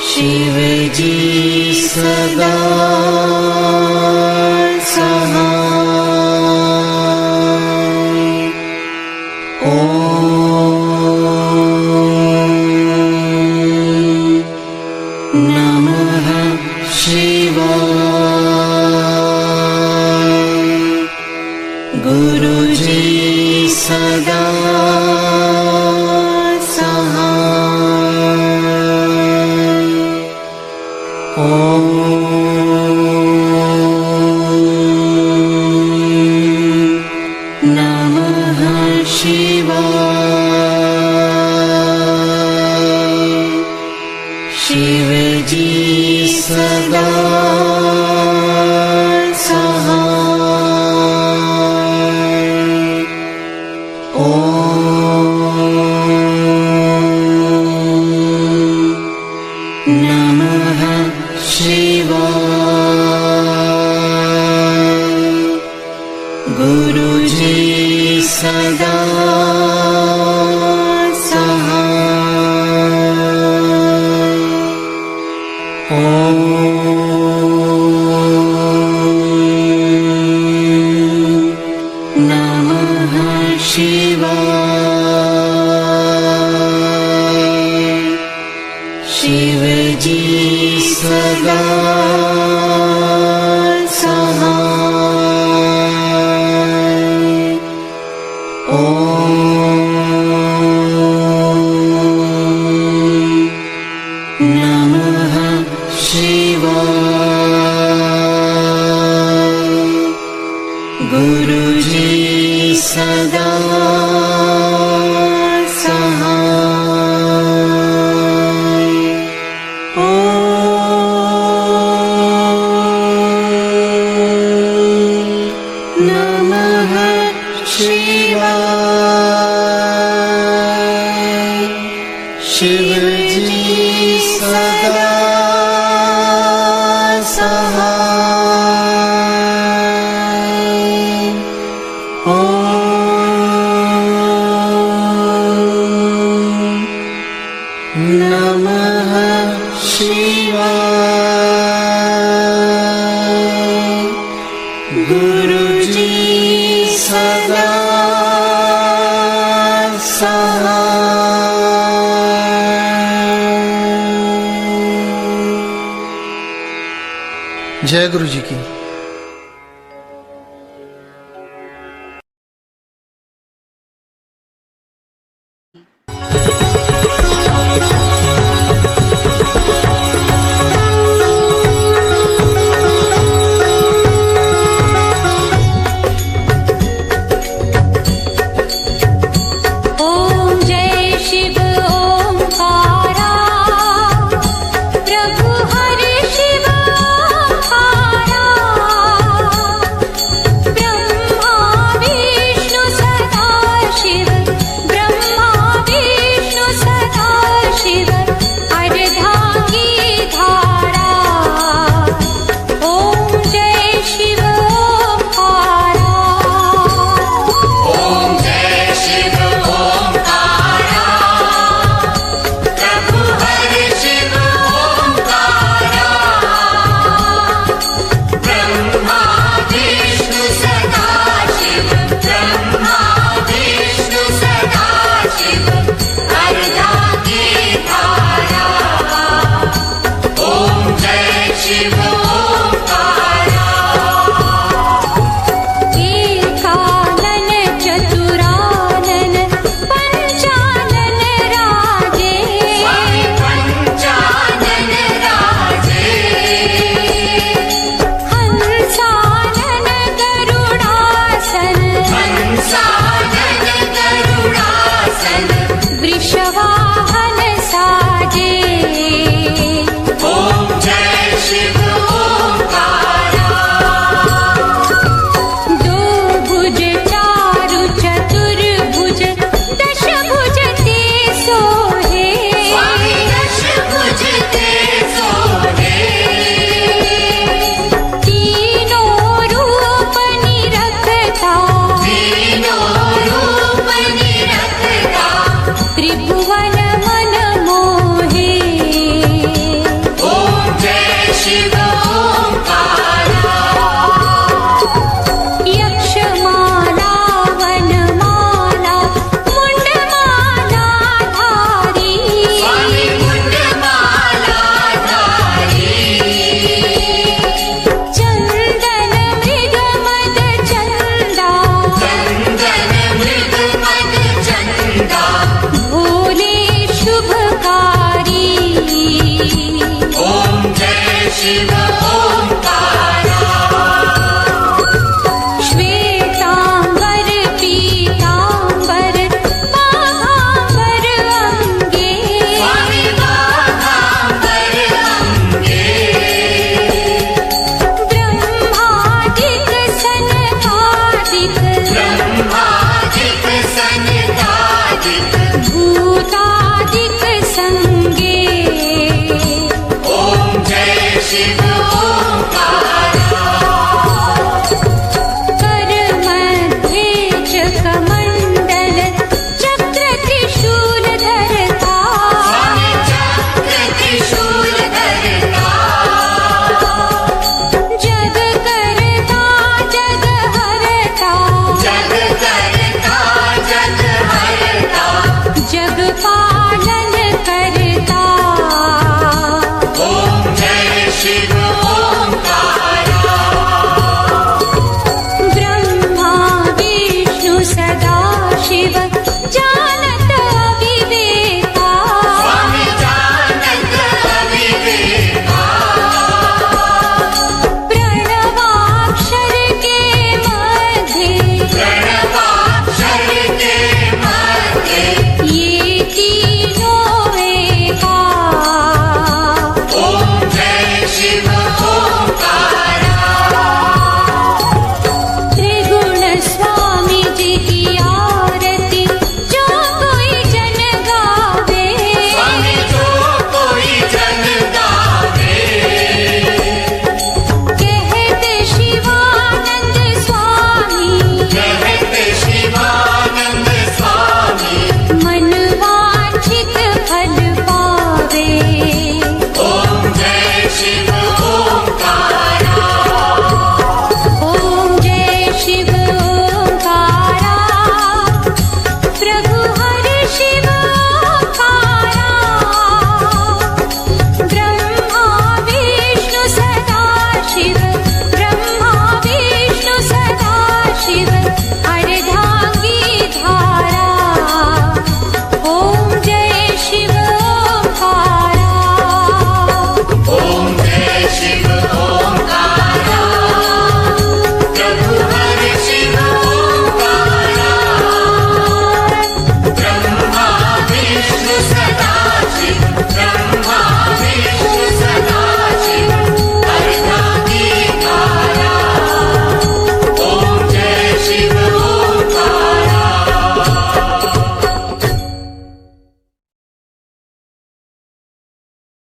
शिव जी सदा सहाय। नमः शिवाय। गुरु जी सदा नमः शिवाय। शिव जी सदा नमः शिवाय। गुरु जी सदा नमः शिवाय। शिव जी सदा नमः शिवाय। गुरु जी सदा सहाय। नमः शिवाय शिव जी सदा सहाय। ओम नमः शिवाय। गुरुजी सदा सहाय। जय गुरु जी की। ओम जय शिव ओंकारा प्रभु हरि शिव ओंकारा ब्रह्मा विष्णु सदा शिव ब्रह्मा विष्णु सदा शिव अर्धांगी धारा। ओम जय शिव ओंकारा। एकानन चतुरानन पंचानन राजे हंसानन गरुडासन वृषभा